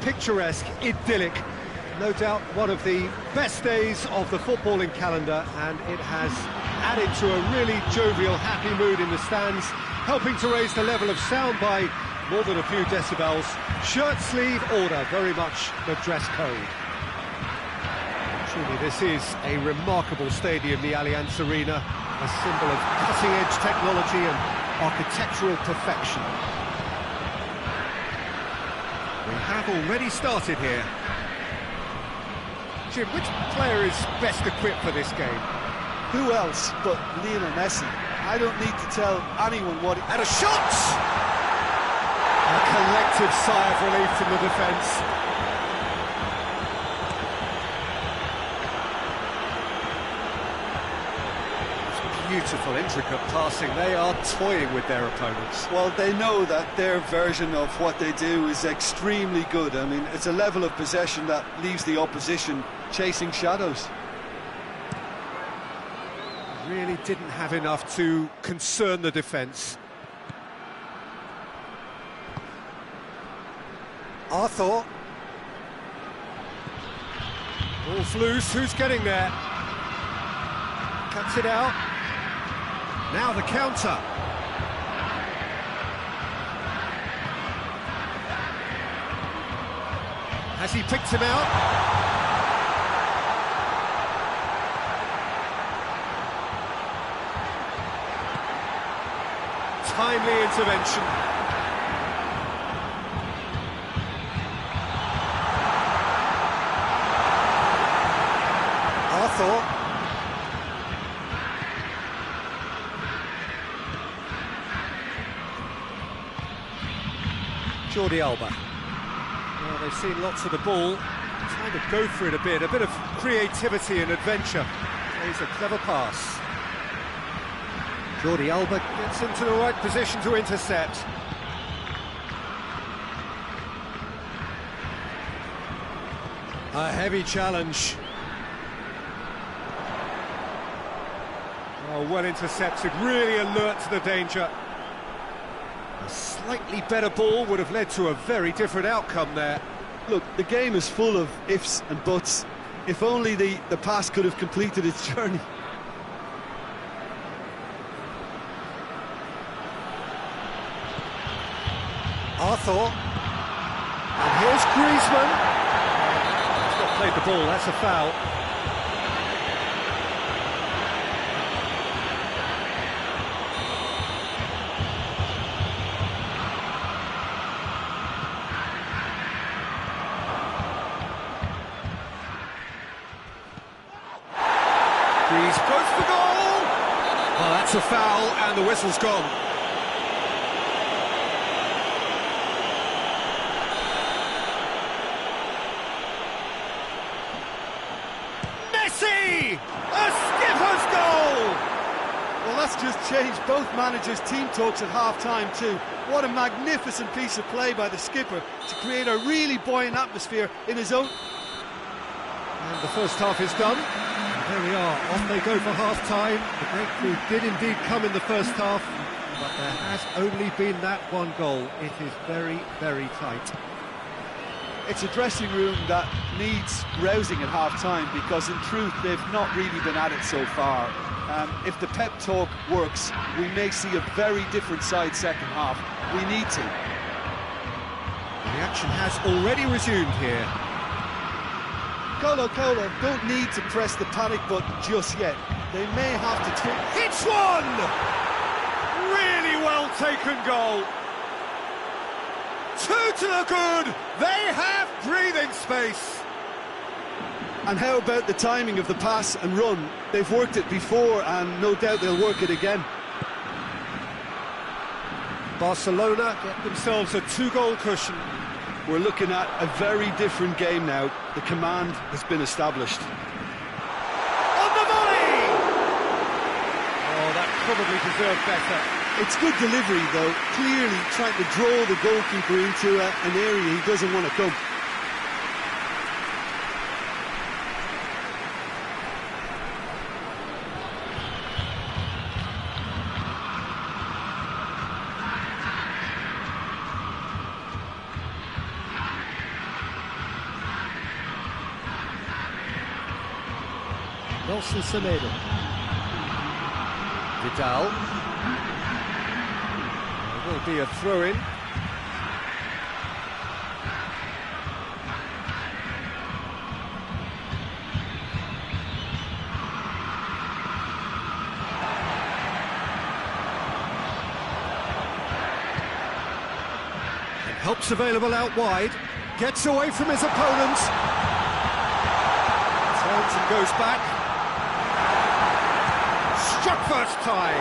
picturesque, idyllic. No doubt one of the best days of the footballing calendar, and it has added to a really jovial, happy mood in the stands, helping to raise the level of sound by more than a few decibels. Shirt sleeve order, very much the dress code. Truly, this is a remarkable stadium, the Allianz Arena, a symbol of cutting-edge technology and architectural perfection. We have already started here. Jim, which player is best equipped for this game? Who else but Lionel Messi? I don't need to tell anyone what... And a shot! A collective sigh of relief from the defence. Beautiful, intricate passing. They are toying with their opponents. Well, they know that their version of what they do is extremely good. I mean, it's a level of possession that leaves the opposition chasing shadows. Really didn't have enough to concern the defence. Arthur. Ball's loose, who's getting there? Cuts it out. Now the counter. Has he picked him out? Timely intervention. Arthur. Jordi Alba. Well, they've seen lots of the ball, trying to go for it a bit of creativity and adventure. Plays a clever pass. Jordi Alba gets into the right position to intercept. A heavy challenge. Oh, well intercepted, really alert to the danger. A slightly better ball would have led to a very different outcome there. Look, the game is full of ifs and buts. If only the pass could have completed its journey. Arthur. And here's Griezmann. He's not played the ball, that's a foul. He's goes for goal! Oh, that's a foul, and the whistle's gone. Messi! A skipper's goal! Well, that's just changed both managers' team talks at half-time too. What a magnificent piece of play by the skipper to create a really buoyant atmosphere in his own... And the first half is done. There we are, on they go for half-time. The breakthrough did indeed come in the first half, but there has only been that one goal. It is very, very tight. It's a dressing room that needs rousing at half-time because, in truth, they've not really been at it so far. If the pep talk works, we may see a very different side second half. We need to. The action has already resumed here. Colo don't need to press the panic button just yet. They may have to... It's one! Really well taken goal. Two to the good. They have breathing space. And how about the timing of the pass and run? They've worked it before and no doubt they'll work it again. Barcelona get themselves a two-goal cushion. We're looking at a very different game now. The command has been established. On the volley! Oh, that probably deserved better. It's good delivery, though. Clearly trying to draw the goalkeeper into an area he doesn't want to come. Nelson Semedo. Vidal. There will be a throw-in. Helps available out wide, gets away from his opponent, turns and goes back, struck first time.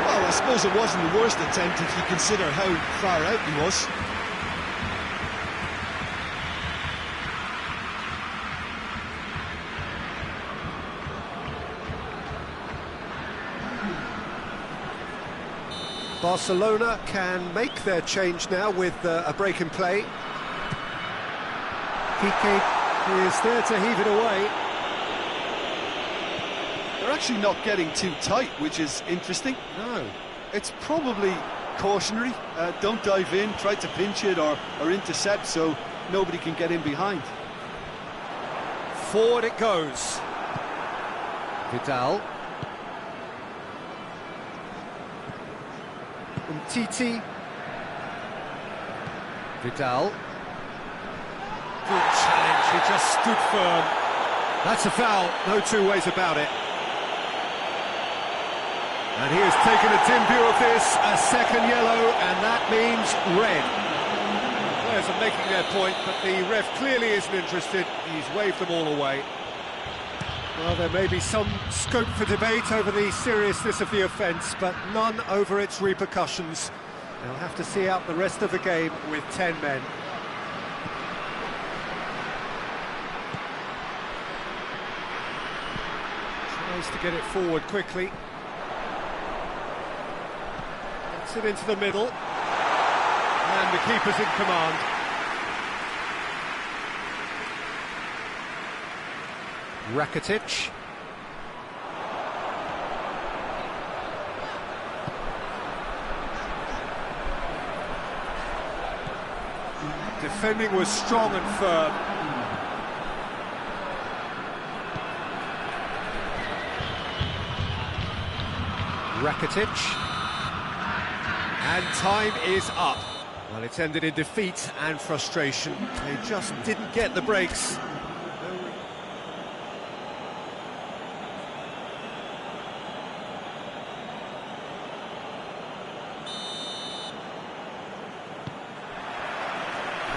Well, I suppose it wasn't the worst attempt if you consider how far out he was. Barcelona can make their change now with a break in play. Piqué is there to heave it away. They're actually not getting too tight, which is interesting. No. It's probably cautionary. Don't dive in, try to pinch it or intercept so nobody can get in behind. Forward it goes. Vidal. Titi. Vidal. Good challenge, he just stood firm. That's a foul, no two ways about it. And he has taken a dim view of this, a second yellow, and that means red. The players are making their point, but the ref clearly isn't interested. He's waved them all away. Well, there may be some scope for debate over the seriousness of the offence, but none over its repercussions. They'll have to see out the rest of the game with 10 men. Tries to get it forward quickly. Gets it into the middle. And the keeper's in command. Rakitic. Defending was strong and firm. Rakitic. And time is up. Well, it's ended in defeat and frustration. They just didn't get the breaks.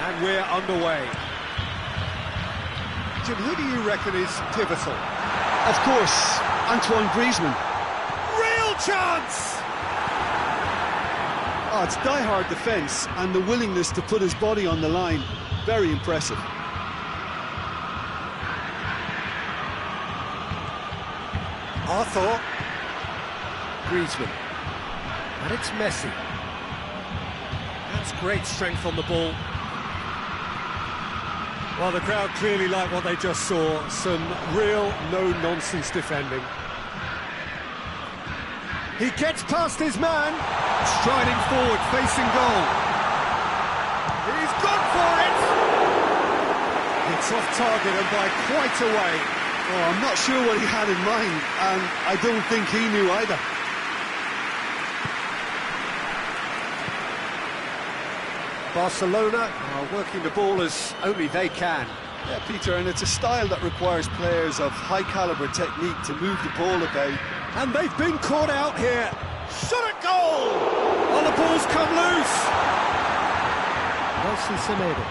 And we're underway. Jim, who do you reckon is pivotal? Of course, Antoine Griezmann. Real chance! Oh, it's die-hard defence and the willingness to put his body on the line. Very impressive. Arthur. Griezmann. And it's Messi. That's great strength on the ball. Well, the crowd clearly like what they just saw. Some real no-nonsense defending. He gets past his man, striding forward, facing goal. He's gone for it! It's off target and by quite a way. Oh, I'm not sure what he had in mind, and I don't think he knew either. Barcelona are working the ball as only they can. Yeah, Peter, and it's a style that requires players of high-caliber technique to move the ball about. And they've been caught out here. Shot at goal! Well, the ball's come loose. Nelson Semedo.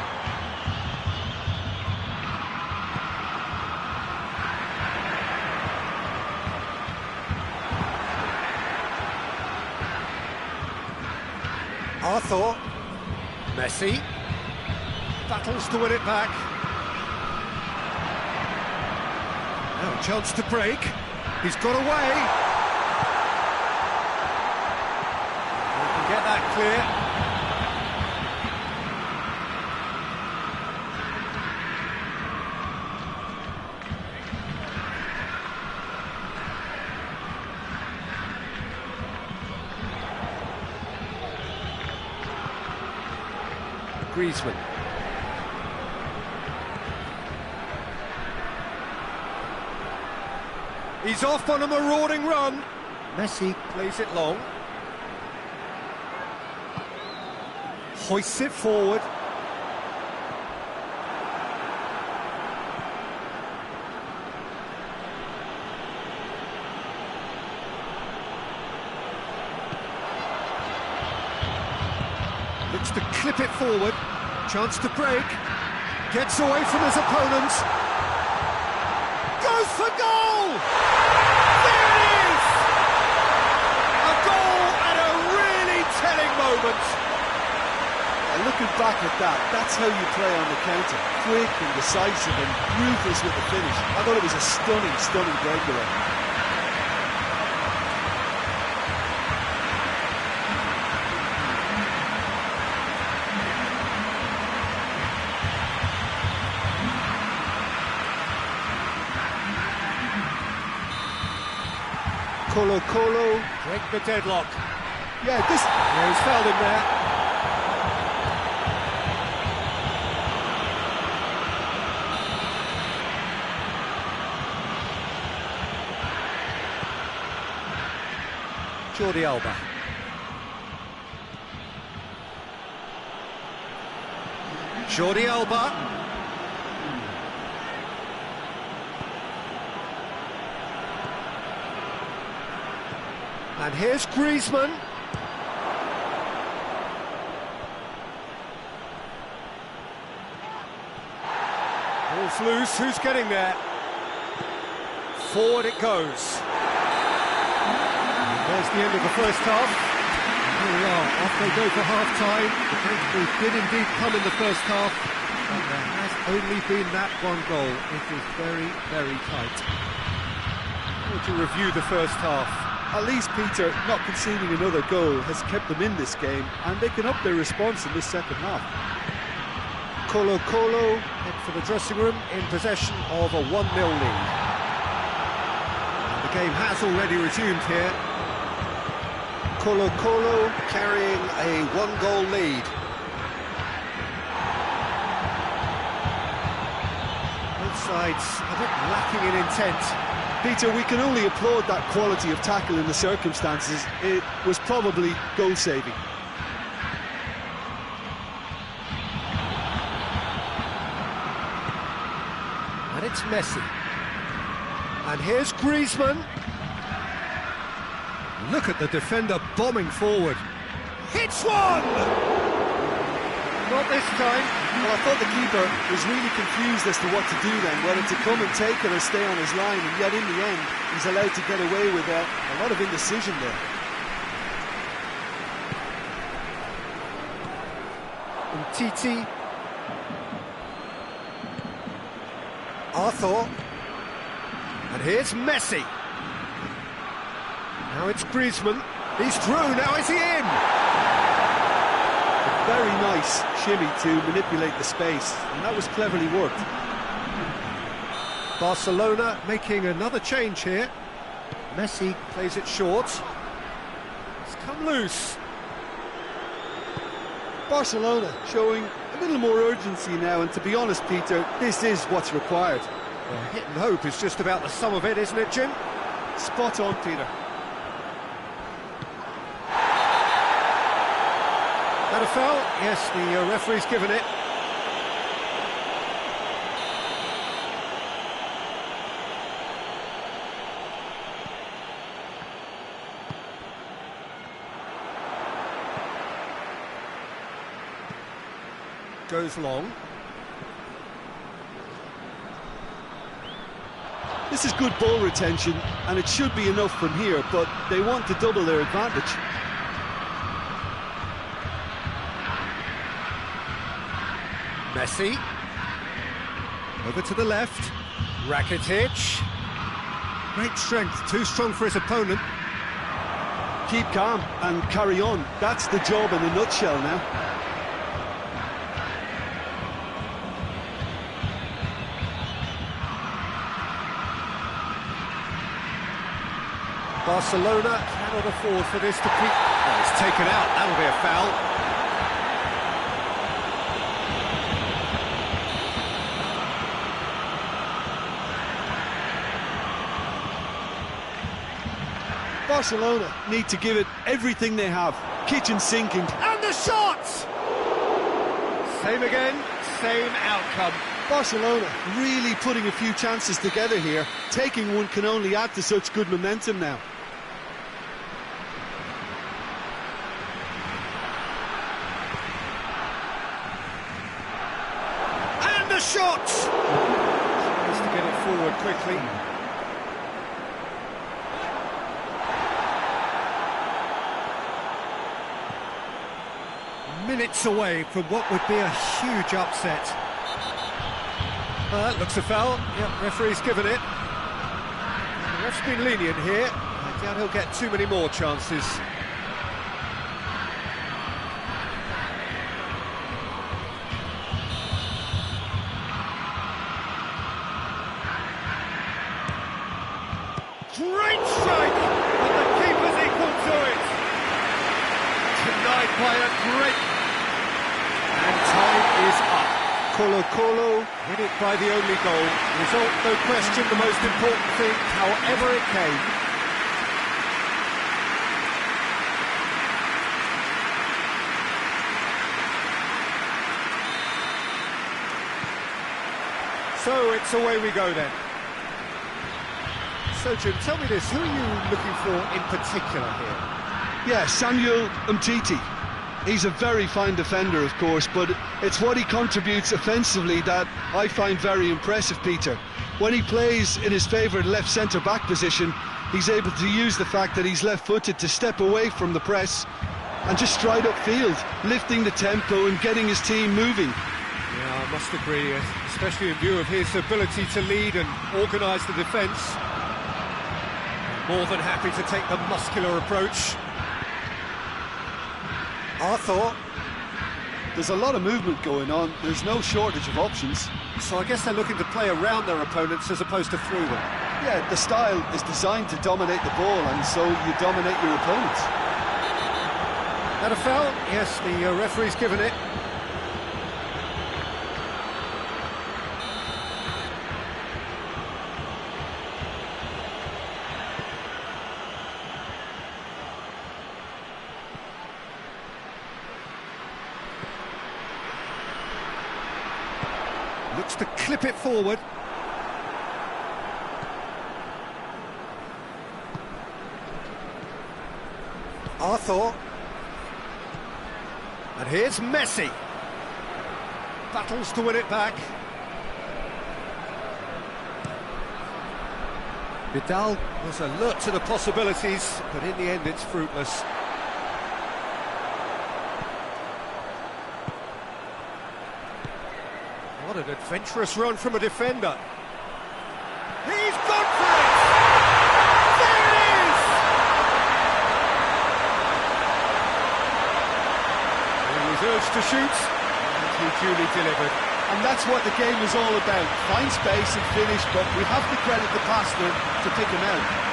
Arthur. Messi. Battles to win it back. Now a chance to break. He's got away. We can get that clear. Griezmann. He's off on a marauding run. Messi plays it long. Hoists it forward. Looks to clip it forward. Chance to break. Gets away from his opponents. Goes for goal! There it is! A goal at a really telling moment. And looking back at that, that's how you play on the counter. Quick and decisive and ruthless with the finish. I thought it was a stunning, stunning breakaway. Colo break the deadlock. Yeah, he's fouled him there. Jordi Alba. Jordi Alba. And here's Griezmann. Ball's loose, who's getting there? Forward it goes. And there's the end of the first half. And here we are, off they go for half-time. The breakthrough did indeed come in the first half, but there has only been that one goal. It is very, very tight. How would you review the first half? At least, Peter, not conceding another goal has kept them in this game, and they can up their response in this second half. Colo head for the dressing room in possession of a 1-0 lead. And the game has already resumed here. Colo carrying a 1-goal lead. Both sides a bit lacking in intent. Peter, we can only applaud that quality of tackle in the circumstances. It was probably goal-saving. And it's Messi. And here's Griezmann. Look at the defender bombing forward. Hits one! Not this time. Well, I thought the keeper was really confused as to what to do then, whether to come and take it or stay on his line, and yet in the end, he's allowed to get away with a lot of indecision there. Titi. Arthur. And here's Messi. Now it's Griezmann. He's through, now is he in? Very nice shimmy to manipulate the space, and that was cleverly worked. Barcelona making another change here. Messi plays it short. It's come loose. Barcelona showing a little more urgency now, and to be honest, Peter, this is what's required. Well, hit and hope is just about the sum of it, isn't it, Jim? Spot on, Peter. That a foul? Yes, the referee's given it. Goes long. This is good ball retention, and it should be enough from here, but they want to double their advantage. Messi. Over to the left. Rakitic. Great strength, too strong for his opponent. Keep calm and carry on. That's the job in a nutshell now. Barcelona cannot afford for this to keep... Oh, it's taken out, that'll be a foul. Barcelona need to give it everything they have. Kitchen sinking. And the shot! Same again, same outcome. Barcelona really putting a few chances together here. Taking one can only add to such good momentum now. And the shot! Tries to get it forward quickly. Minutes away from what would be a huge upset. Looks a foul. Yep, referee's given it. The ref's been lenient here. I doubt he'll get too many more chances. Great strike! But the keeper's equal to it. Denied by a great... And time is up. Colo hit it by the only goal. Result, no question, the most important thing, however it came. So it's away we go then. So Jim, tell me this, who are you looking for in particular here? Yeah, Samuel Umtiti. He's a very fine defender, of course, but it's what he contributes offensively that I find very impressive, Peter. When he plays in his favourite left centre-back position, he's able to use the fact that he's left-footed to step away from the press and just stride upfield, lifting the tempo and getting his team moving. Yeah, I must agree, especially in view of his ability to lead and organise the defence. More than happy to take the muscular approach. Arthur. There's a lot of movement going on. There's no shortage of options. So I guess they're looking to play around their opponents as opposed to through them. Yeah, the style is designed to dominate the ball, and so you dominate your opponents. That a foul? Yes, the referee's given it. Looks to clip it forward. Arthur. And here's Messi. Battles to win it back. Vidal was alert to the possibilities, but in the end it's fruitless. What an adventurous run from a defender. He's gone for it! There it is! He was urged to shoot, and he duly delivered. And that's what the game is all about. Find space and finish, but we have to credit the passer to pick him out.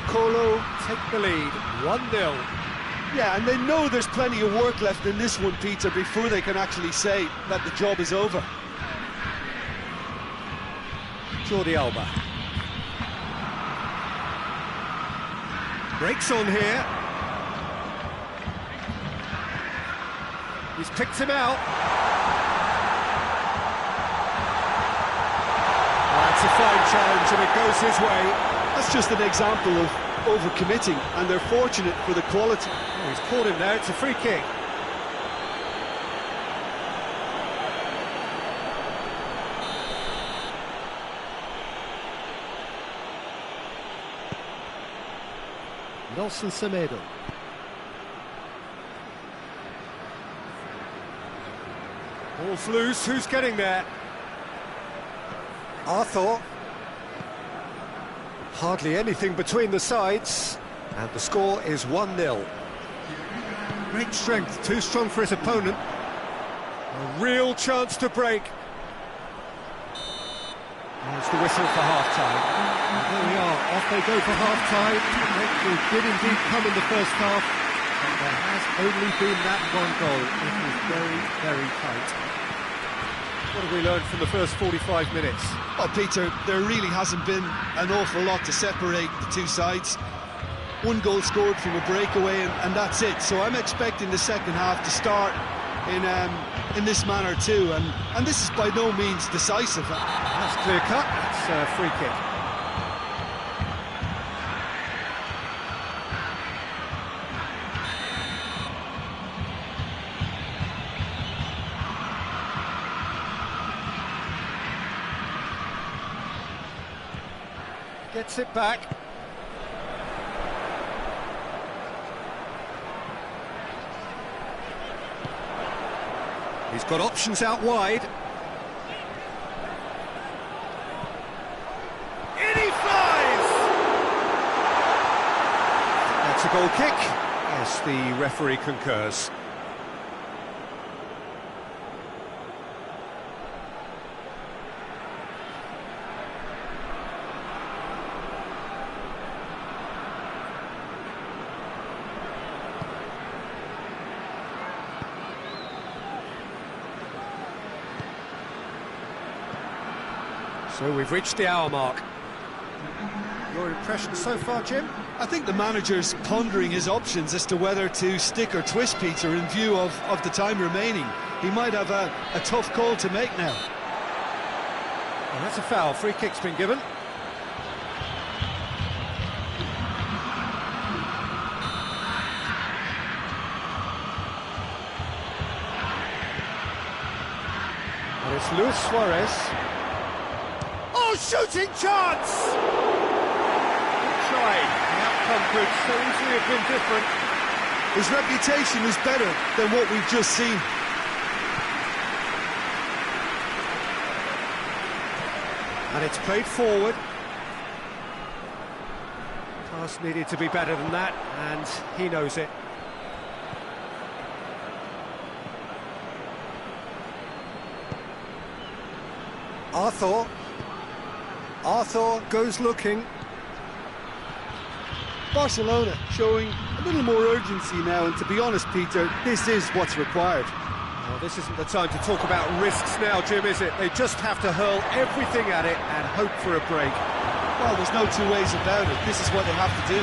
Colo take the lead, 1-0. Yeah, and they know there's plenty of work left in this one, Peter, before they can actually say that the job is over. Jordi Alba. Breaks on here. He's picked him out. That's a fine challenge and it goes his way. That's just an example of overcommitting, and they're fortunate for the quality. Oh, he's caught him there, it's a free kick. Nelson Semedo. Ball's loose, who's getting there? Arthur. Hardly anything between the sides, and the score is 1-0. Great strength, too strong for his opponent. A real chance to break. There's the whistle for half-time. There we are, off they go for half-time. The breakthrough did indeed come in the first half, and there has only been that one goal. It was very, very tight. What have we learned from the first 45 minutes? Well, Peter, there really hasn't been an awful lot to separate the two sides. One goal scored from a breakaway, and that's it. So I'm expecting the second half to start in this manner too, and this is by no means decisive. That's clear cut. That's a free kick. Gets it back. He's got options out wide. In he flies! That's a goal kick. Yes, the referee concurs. So we've reached the hour mark. Your impression so far, Jim? I think the manager's pondering his options as to whether to stick or twist, Peter, in view of the time remaining. He might have a tough call to make now. Well, that's a foul. Free kick's been given. And it's Luis Suarez. Oh, shooting chance! Good try. The outcome could so easily have been different. His reputation is better than what we've just seen. And it's played forward. Pass needed to be better than that, and he knows it. Arthur goes looking. Barcelona showing a little more urgency now, and to be honest, Peter, this is what's required. Well, this isn't the time to talk about risks now, Jim, is it? They just have to hurl everything at it and hope for a break. Well, there's no two ways about it. This is what they have to do.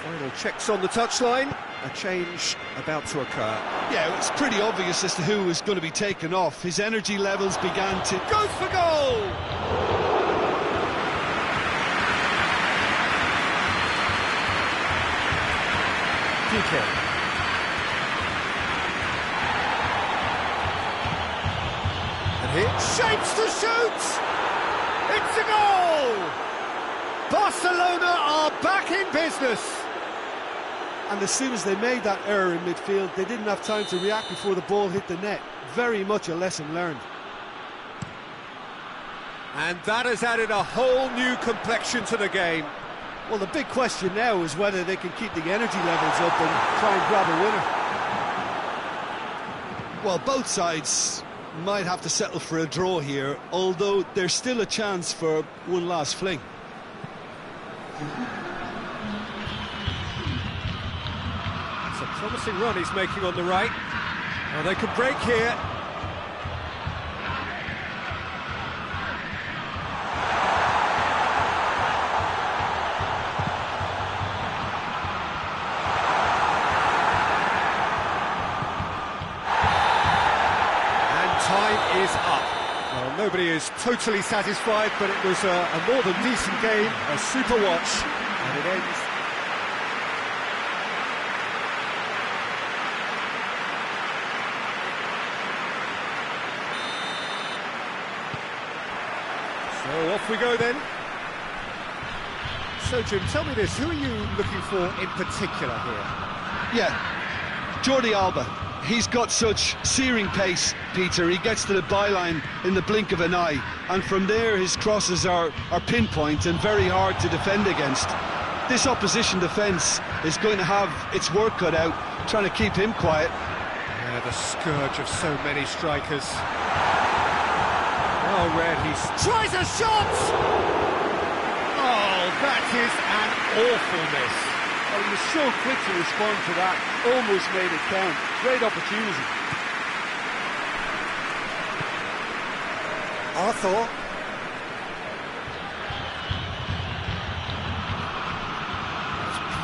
Final checks on the touchline. A change about to occur. Yeah, it's pretty obvious as to who was going to be taken off. His energy levels began to... Goes for goal! PK. And here, shapes to shoot! It's a goal! Barcelona are back in business! And as soon as they made that error in midfield, they didn't have time to react before the ball hit the net. Very much a lesson learned. And that has added a whole new complexion to the game. Well, the big question now is whether they can keep the energy levels up and try and grab a winner. Well, both sides might have to settle for a draw here, although there's still a chance for one last fling. It's a promising run he's making on the right. Well, they could break here. Time is up. Well, nobody is totally satisfied, but it was a more than decent game, a super watch, and it ends. So off we go then. So Jim, tell me this, who are you looking for in particular here? Yeah, Jordi Alba. He's got such searing pace, Peter. He gets to the byline in the blink of an eye, and from there his crosses are pinpoint and very hard to defend against. this opposition defence is going to have its work cut out, trying to keep him quiet. Yeah, the scourge of so many strikers. Oh, Red, he tries a shot! Oh, that is an awful miss. Well, he was so quick to respond to that, almost made it count. Great opportunity. Arthur.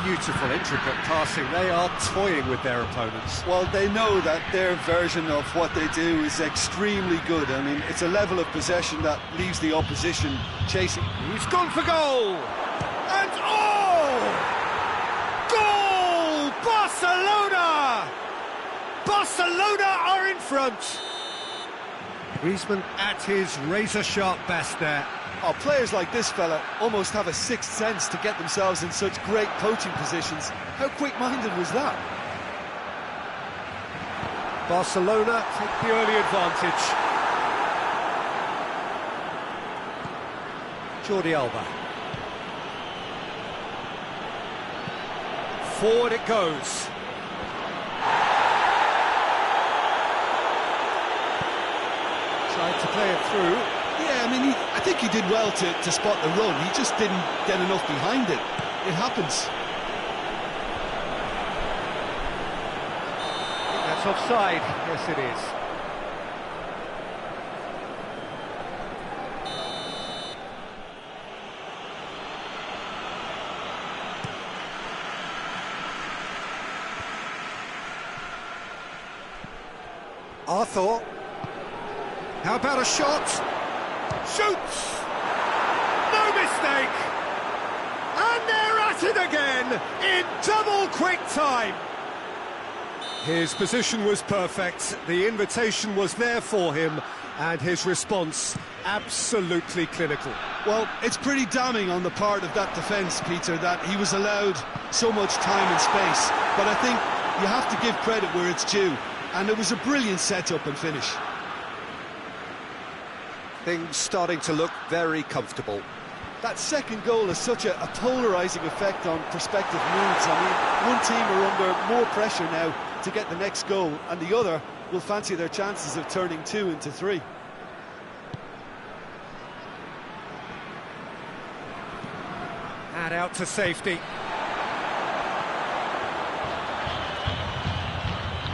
Beautiful, intricate passing. They are toying with their opponents. Well, they know that their version of what they do is extremely good. I mean, it's a level of possession that leaves the opposition chasing. He's gone for goal! And oh! Goal! Barcelona! Barcelona are in front! Griezmann at his razor-sharp best there. Oh, players like this fella almost have a sixth sense to get themselves in such great poaching positions. How quick-minded was that? Barcelona take the early advantage. Jordi Alba. Forward it goes. Tried to play it through. Yeah, I mean, I think he did well to spot the run. He just didn't get enough behind it. It happens. I think that's offside. Yes, it is. Arthur. How about a shot? Shoots! No mistake! And they're at it again in double quick time. His position was perfect, the invitation was there for him, and his response absolutely clinical. Well, it's pretty damning on the part of that defence, Peter, that he was allowed so much time and space. But I think you have to give credit where it's due, and it was a brilliant setup and finish. Things starting to look very comfortable. That second goal has such a polarising effect on prospective moods. I mean, one team are under more pressure now to get the next goal, and the other will fancy their chances of turning 2 into 3. And out to safety.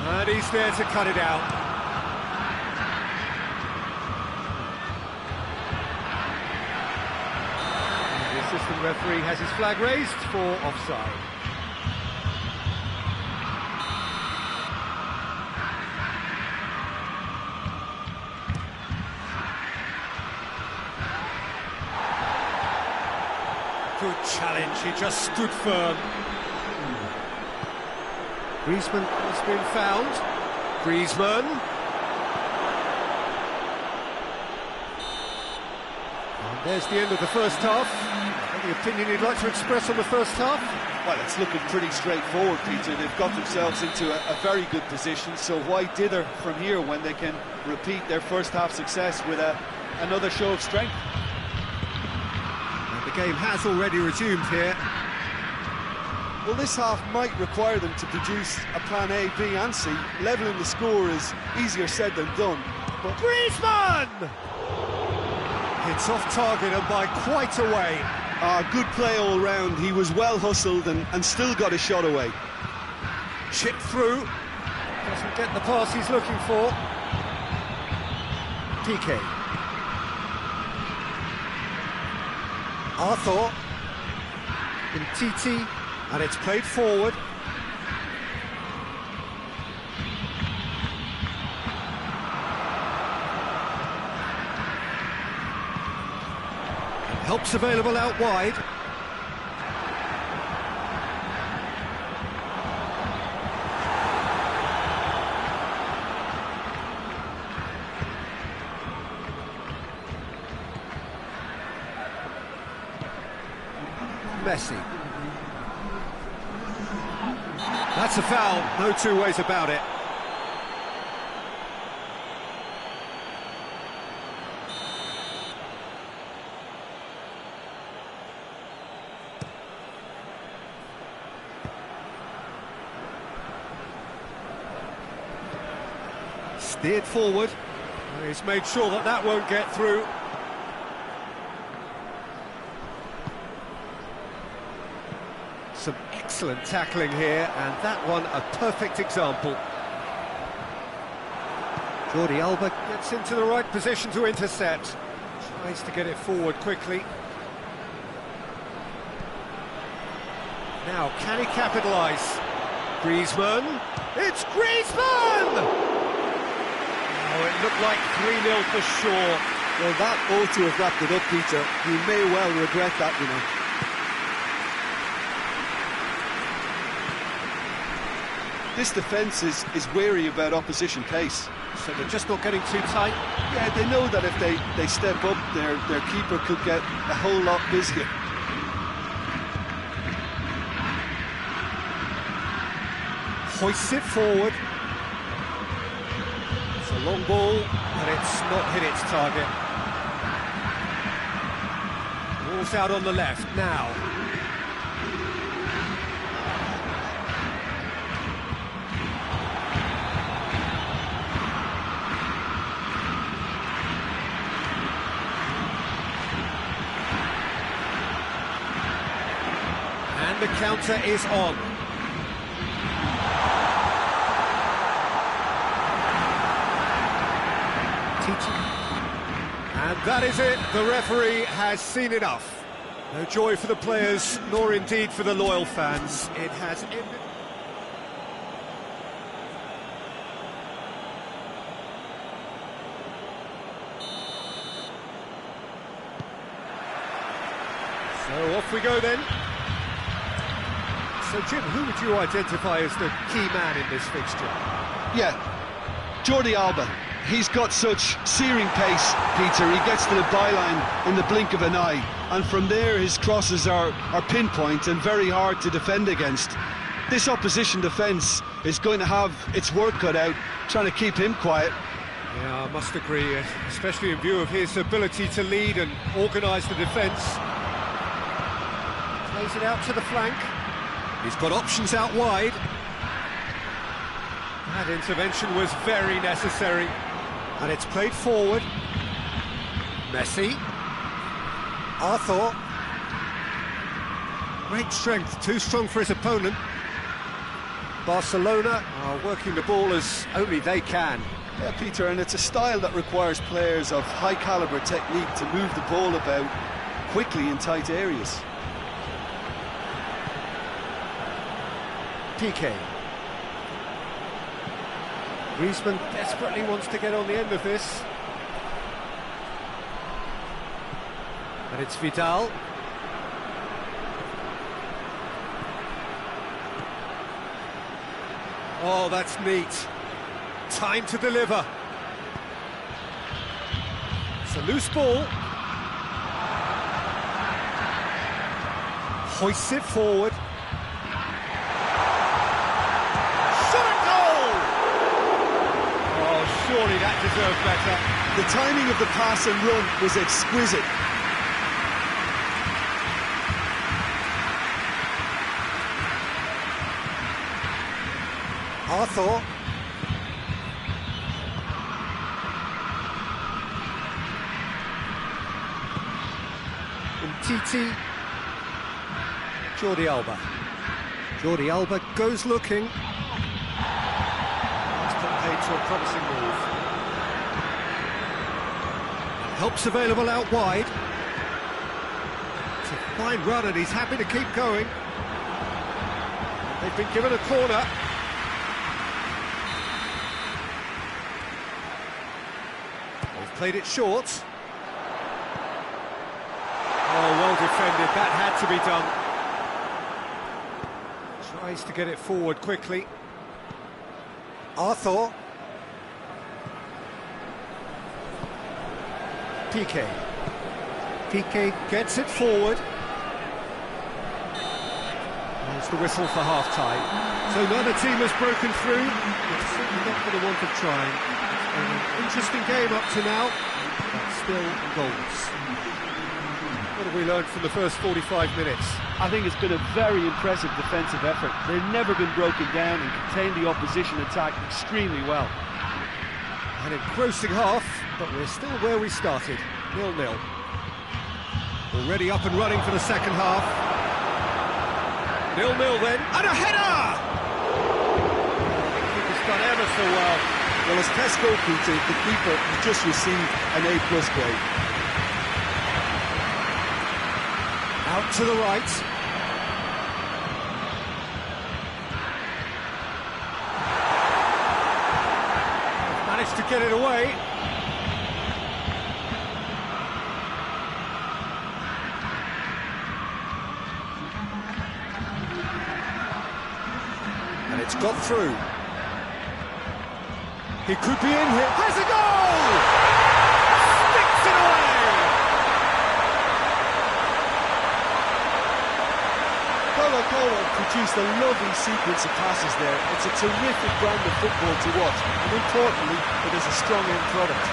And he's there to cut it out. The assistant referee has his flag raised for offside. Good challenge, he just stood firm. Griezmann has been found. Griezmann. And there's the end of the first half. Any opinion you'd like to express on the first half? Well, it's looking pretty straightforward, Peter. They've got themselves into a very good position, so why dither from here when they can repeat their first half success with another show of strength? And the game has already resumed here. Well, this half might require them to produce a plan A, B and C. Levelling the score is easier said than done. But Griezmann! Hits off target and by quite a way. Good play all round. He was well hustled and still got a shot away. Chip through. Doesn't get the pass he's looking for. PK. Arthur. In TT. And it's played forward. Help's available out wide. Messi. That's a foul, no two ways about it. Steered forward. He's made sure that that won't get through. Some excellent tackling here, and that one a perfect example. Jordi Alba gets into the right position to intercept. Tries to get it forward quickly. Now, can he capitalise? Griezmann. It's Griezmann! Oh, it looked like 3-0 for sure. Well, that ought to have wrapped it up, Peter. You may well regret that, you know. This defence is wary about opposition pace. So they're just not getting too tight? Yeah, they know that if they step up, their keeper could get a whole lot busier. Hoists it forward. It's a long ball, and it's not hit its target. Ball's out on the left now. And the counter is on. And that is it, the referee has seen enough. No joy for the players, nor indeed for the loyal fans. It has ended. So off we go then. So Jim, who would you identify as the key man in this fixture? Yeah, Jordi Alba. He's got such searing pace, Peter. He gets to the byline in the blink of an eye, and from there his crosses are pinpoint and very hard to defend against. This opposition defence is going to have its work cut out trying to keep him quiet. Yeah, I must agree, especially in view of his ability to lead and organise the defence. Plays it out to the flank. He's got options out wide. That intervention was very necessary. And it's played forward. Messi. Arthur. Great strength, too strong for his opponent. Barcelona are working the ball as only they can. Yeah, Peter, and it's a style that requires players of high calibre technique to move the ball about quickly in tight areas. PK. Griezmann desperately wants to get on the end of this. And it's Vidal. Oh, that's neat. Time to deliver. It's a loose ball. Hoists it forward. Surely that deserved better. The timing of the pass and run was exquisite. Arthur. Titi. Jordi Alba. Jordi Alba goes looking. To a promising move. Help's available out wide. It's a fine run and he's happy to keep going. They've been given a corner. They've played it short. Oh, well defended. That had to be done. Tries to get it forward quickly. Arthur. PK. PK gets it forward. There's the whistle for half-time. So neither team has broken through. It's certainly not for the want of trying. It's been an interesting game up to now, but still goals. What have we learned from the first 45 minutes? I think it's been a very impressive defensive effort. They've never been broken down and contained the opposition attack extremely well. An engrossing half, but we're still where we started, 0-0. Already up and running for the second half. 0-0 then, and a header! I think keeper's done ever so well. Well, as Tesco put it, the keeper just received an A+ grade. Out to the right. Managed to get it away. And it's got through. He could be in here. Has a goal! Sticks it away! Colo produced a lovely sequence of passes there. It's a terrific brand of football to watch, and importantly, it is a strong end product.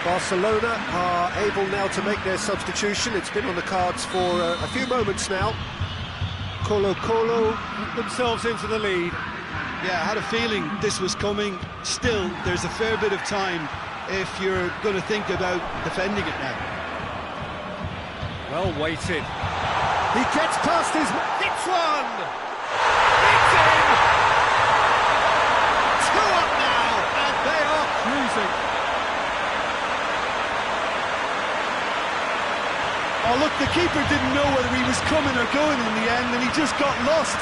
Barcelona are able now to make their substitution. It's been on the cards for a few moments now. Colo put themselves into the lead. Yeah, I had a feeling this was coming. Still, there's a fair bit of time if you're going to think about defending it now. Well weighted. He gets past his... Hits one! It's in! 2 up now, and they are cruising. Oh, look, the keeper didn't know whether he was coming or going in the end, and he just got lost.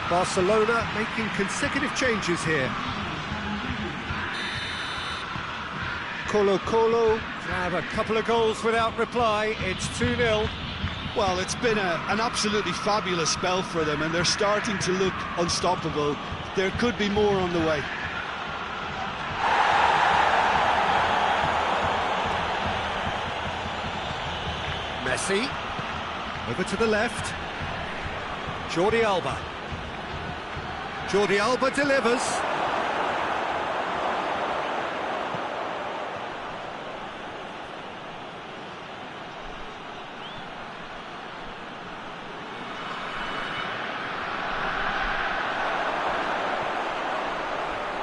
Barcelona making consecutive changes here. Colo have a couple of goals without reply. It's 2-0. Well, it's been an absolutely fabulous spell for them, and they're starting to look unstoppable. There could be more on the way. Messi. Over to the left. Jordi Alba. Jordi Alba delivers.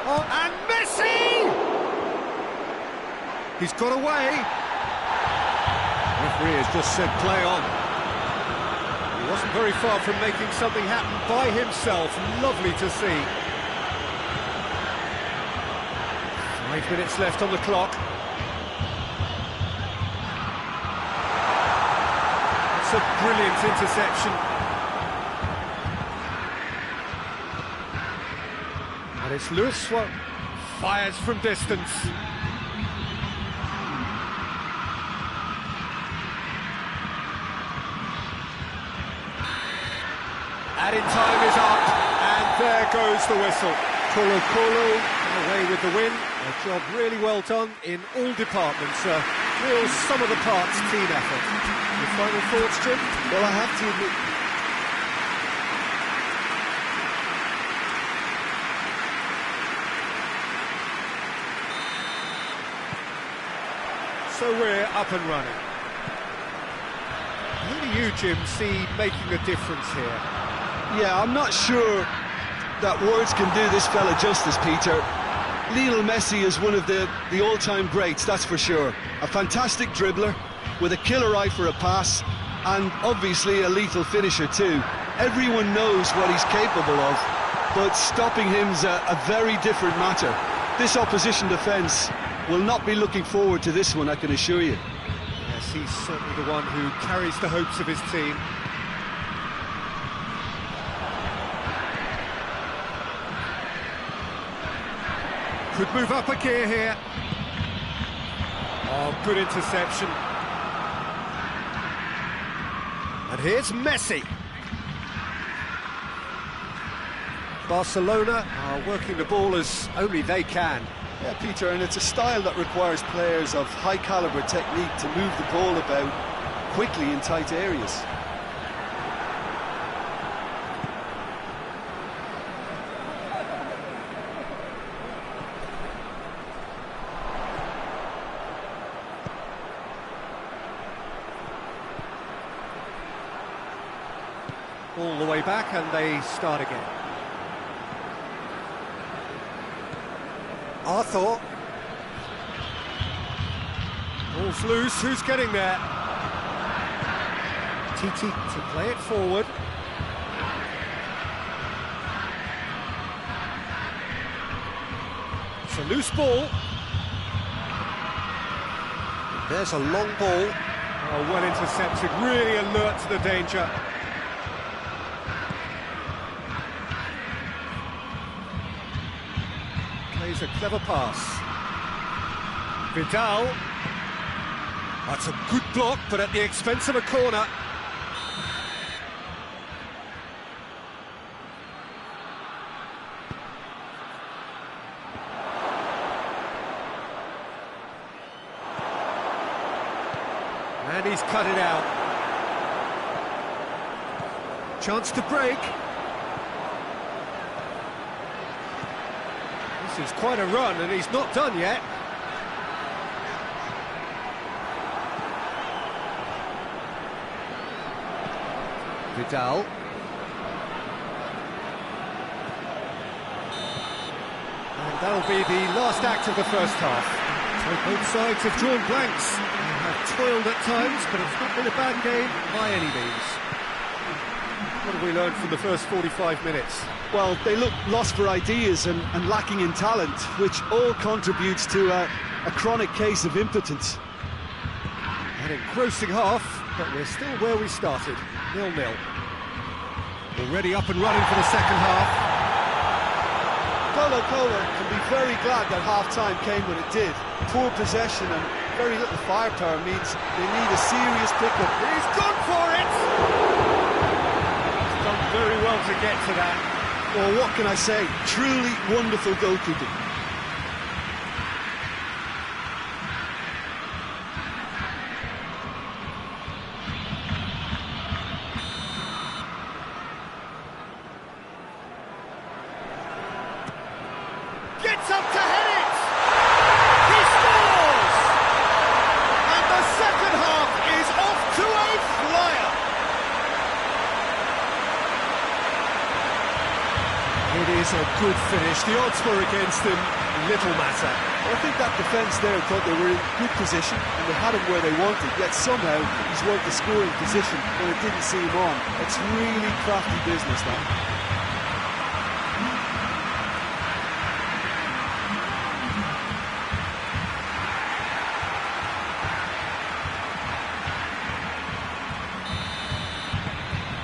Oh, and Messi! He's got away. Referee has just said play on. He wasn't very far from making something happen by himself. Lovely to see. 5 minutes left on the clock. That's a brilliant interception. And it's Luis Suarez. Fires from distance. Added time is up, and there goes the whistle. Colo away with the win. A job really well done in all departments. A real sum-of-the-parts team effort. Your final thoughts, Jim? Well, I have to admit... So we're up and running. Who do you, Jim, see making a difference here? Yeah, I'm not sure that words can do this fella justice, Peter. Lionel Messi is one of the all-time greats, that's for sure. A fantastic dribbler, with a killer eye for a pass, and obviously a lethal finisher too. Everyone knows what he's capable of, but stopping him's a very different matter. This opposition defence will not be looking forward to this one, I can assure you. Yes, he's certainly the one who carries the hopes of his team. Could move up a gear here. Oh, good interception. And here's Messi. Barcelona are working the ball as only they can. Yeah, Peter, and it's a style that requires players of high-caliber technique to move the ball about quickly in tight areas. All the way back, and they start again. Arthur. Ball's loose, who's getting there? Titi to play it forward. It's a loose ball. There's a long ball. Oh, well intercepted, really alert to the danger. Plays a clever pass. Vidal. That's a good block, but at the expense of a corner. And he's cut it out. Chance to break. This is quite a run, and he's not done yet. Vidal. And that'll be the last act of the first half. So both sides have drawn blanks. They have toiled at times, but it's not been a bad game by any means. What have we learned from the first 45 minutes? Well, they look lost for ideas and lacking in talent, which all contributes to a chronic case of impotence. An engrossing half, but we're still where we started, 0-0. Already up and running for the second half. Colo can be very glad that half-time came when it did. Poor possession and very little firepower means they need a serious pickup. He's gone for it! He's done very well to get to that. Well, what can I say? Truly wonderful goalkeeping. Gets up to head it! He scores! And the second half is off to a flyer! It is a good finish. The odds were against him, little matter. I think that defence there thought they were in good position and they had him where they wanted, yet somehow he's worked the scoring position when it didn't see him on. It's really crafty business, that.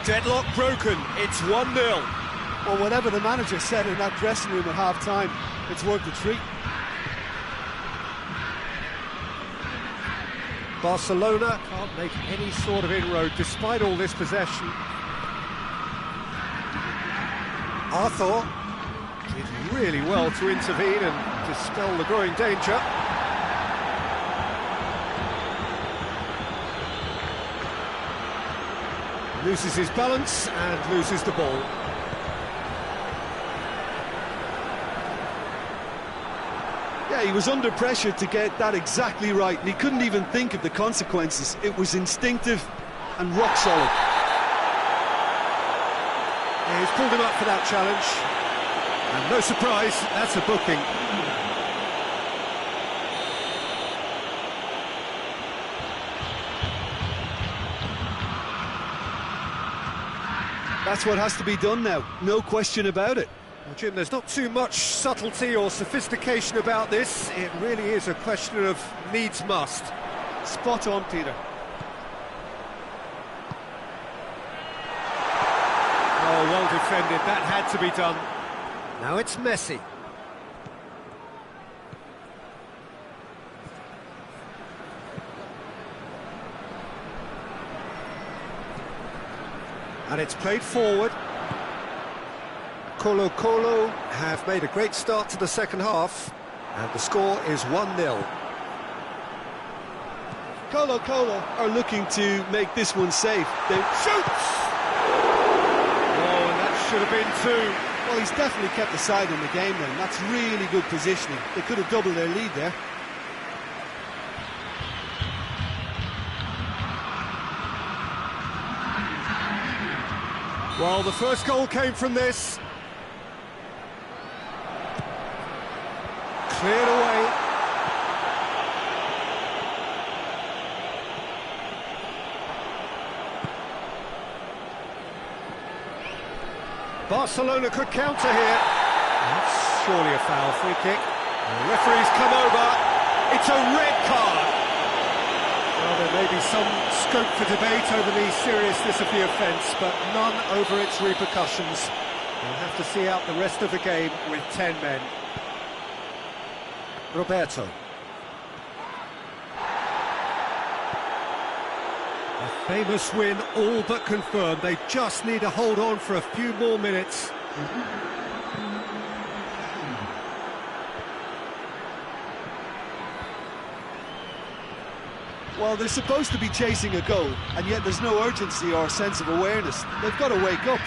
Deadlock broken, it's 1-0. Well, whatever the manager said in that dressing room at half-time, it's worth a treat. Barcelona can't make any sort of inroad despite all this possession. Arthur did really well to intervene and dispel the growing danger. Loses his balance and loses the ball. Yeah, he was under pressure to get that exactly right, and he couldn't even think of the consequences. It was instinctive and rock solid. Yeah, he's pulled him up for that challenge. And no surprise, that's a booking. That's what has to be done now, no question about it. Well, Jim, there's not too much subtlety or sophistication about this. It really is a question of needs must. Spot on, Peter. Oh, well defended, that had to be done. Now it's Messi. And it's played forward. Colo have made a great start to the second half. And the score is 1-0. Colo are looking to make this one safe. They shoots! Oh, and that should have been two. Well, he's definitely kept the side in the game then. That's really good positioning. They could have doubled their lead there. Well, the first goal came from this. Cleared away. Barcelona could counter here. That's surely a foul. Free kick. The referee's come over. It's a red card. Well, there may be some scope for debate over the seriousness of the offence, but none over its repercussions. We'll have to see out the rest of the game with 10 men. Roberto. A famous win, all but confirmed. They just need to hold on for a few more minutes. Well, they're supposed to be chasing a goal, and yet there's no urgency or sense of awareness. They've got to wake up.